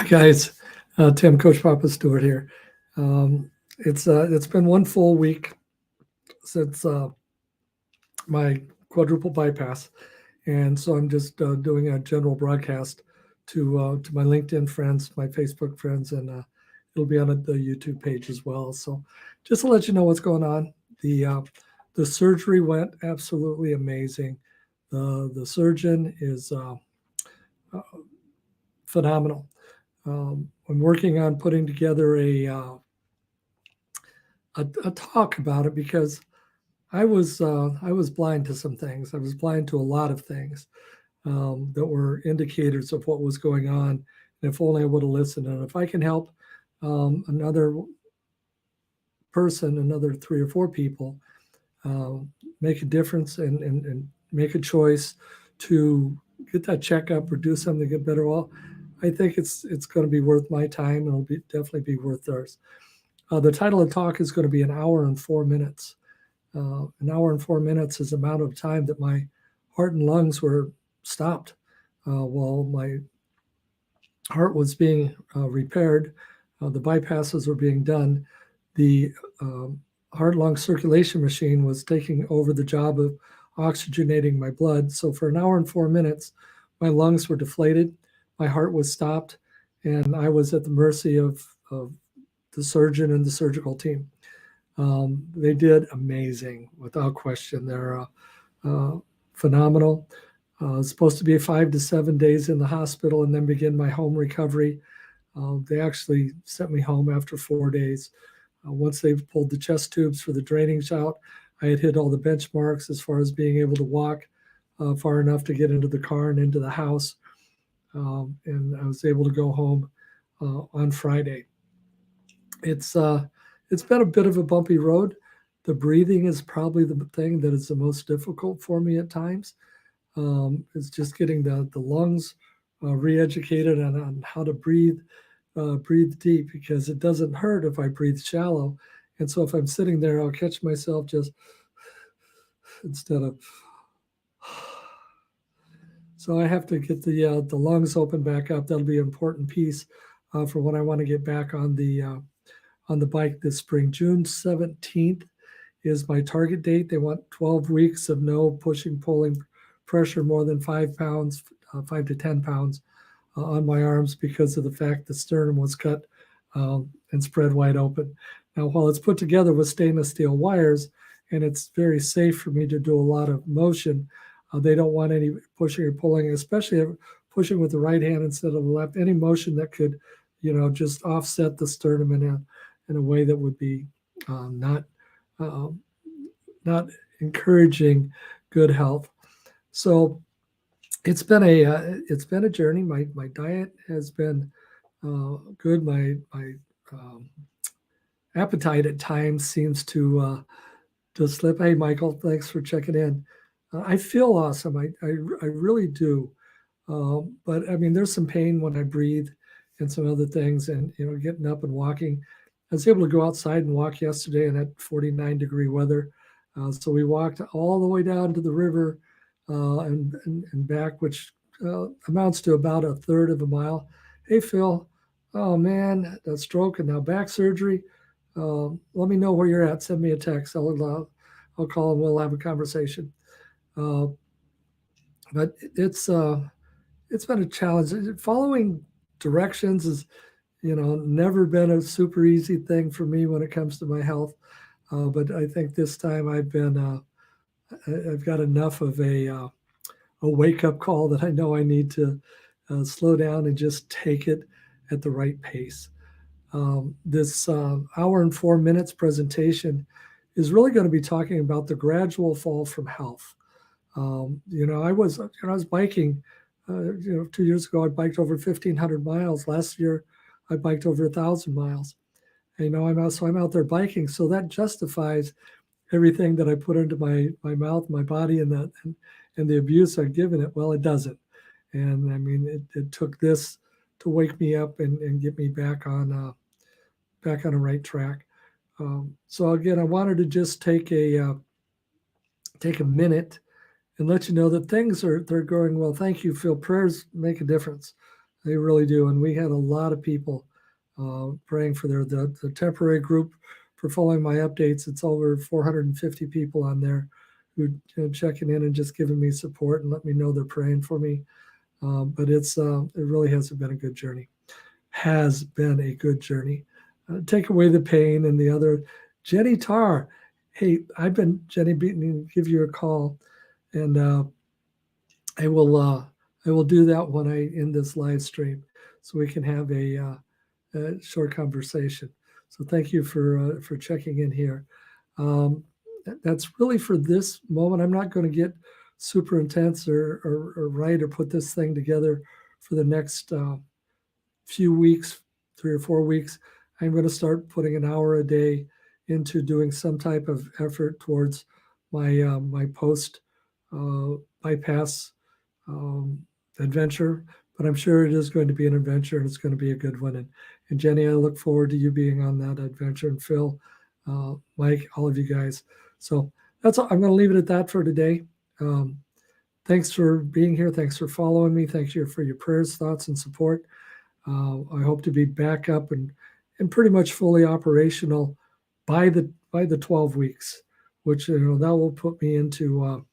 Guys, Tim, Coach Papa Stewart here. It's been one full week since my quadruple bypass, and so I'm just doing a general broadcast to my LinkedIn friends, my Facebook friends, and it'll be on the YouTube page as well. So just to let you know what's going on, the surgery went absolutely amazing. The surgeon is uh, phenomenal. I'm working on putting together a talk about it because I was blind to some things. I was blind to a lot of things that were indicators of what was going on. And if only I would have listened. And if I can help another person, another three or four people, uh, make a difference and make a choice to get that checkup or do something to get better, well, I think it's going to be worth my time, and it'll definitely be worth theirs. The title of the talk is going to be an hour and 4 minutes. An hour and 4 minutes is the amount of time that my heart and lungs were stopped while my heart was being repaired. The bypasses were being done. The heart lung circulation machine was taking over the job of oxygenating my blood. So for an hour and 4 minutes, my lungs were deflated, my heart was stopped, and I was at the mercy of the surgeon and the surgical team. They did amazing, without question. They're phenomenal. It's supposed to be 5 to 7 days in the hospital and then begin my home recovery. They actually sent me home after 4 days. Once they pulled the chest tubes for the drainage out, I had hit all the benchmarks as far as being able to walk far enough to get into the car and into the house. And I was able to go home on Friday. It's been a bit of a bumpy road. The breathing is probably the thing that is the most difficult for me at times. It's just getting the lungs re-educated on how to breathe deep, because it doesn't hurt if I breathe shallow. And so if I'm sitting there, I'll catch myself just instead of. So I have to get the lungs open back up. That'll be an important piece for when I want to get back on the bike this spring. June 17th is my target date. They want 12 weeks of no pushing, pulling pressure more than 5 pounds, 5 to 10 pounds on my arms, because of the fact the sternum was cut and spread wide open. Now, while it's put together with stainless steel wires and it's very safe for me to do a lot of motion, they don't want any pushing or pulling, especially pushing with the right hand instead of the left. Any motion that could, just offset the sternum in a way that would be not encouraging good health. So it's been a journey. My diet has been good. My appetite at times seems to slip. Hey, Michael, thanks for checking in. I feel awesome. I really do. But I mean, there's some pain when I breathe and some other things, and getting up and walking. I was able to go outside and walk yesterday in that 49-degree weather. So we walked all the way down to the river and back, which amounts to about a third of a mile. Hey, Phil. Oh, man, that stroke and now back surgery. Let me know where you're at. Send me a text. I'll call and we'll have a conversation. But it's been a challenge. Following directions is, never been a super easy thing for me when it comes to my health. But I think this time I've got enough of a wake up call that I know I need to slow down and just take it at the right pace. This hour and 4 minutes presentation is really going to be talking about the gradual fall from health. I was biking. 2 years ago, I biked over 1,500 miles. Last year, I biked over 1,000 miles. And, I'm out there biking, so that justifies everything that I put into my mouth, my body, and the abuse I've given it. Well, it doesn't. And I mean, it took this to wake me up and get me back on a right track. So again, I wanted to just take a minute and let you know that things they're going well. Thank you, Phil. Prayers make a difference. They really do. And we had a lot of people praying for the temporary group for following my updates. It's over 450 people on there who checking in and just giving me support and let me know they're praying for me. But it really hasn't been a good journey. Has been a good journey. Take away the pain and the other. Jenny Tarr, hey, I've been Jenny beating give you a call, and I will do that when I end this live stream, so we can have a short conversation. So thank you for checking in here. That's really for this moment. I'm not going to get super intense or write or put this thing together for the next few weeks, 3 or 4 weeks. I'm going to start putting an hour a day into doing some type of effort towards my post bypass adventure. But I'm sure it is going to be an adventure, and it's going to be a good one. And Jenny, I look forward to you being on that adventure, and Phil, Mike, all of you guys. So that's all. I'm going to leave it at that for today. Thanks for being here. Thanks for following me. Thanks for your prayers, thoughts, and support. I hope to be back up and pretty much fully operational by the 12 weeks, which that will put me into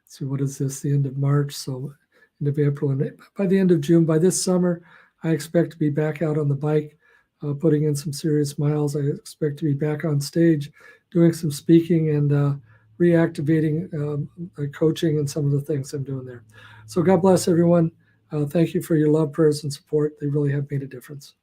so what is this, the end of March, so end of April, and by the end of June, by this summer, I expect to be back out on the bike, putting in some serious miles. I expect to be back on stage doing some speaking and reactivating coaching and some of the things I'm doing there. So God bless everyone. Thank you for your love, prayers, and support. They really have made a difference.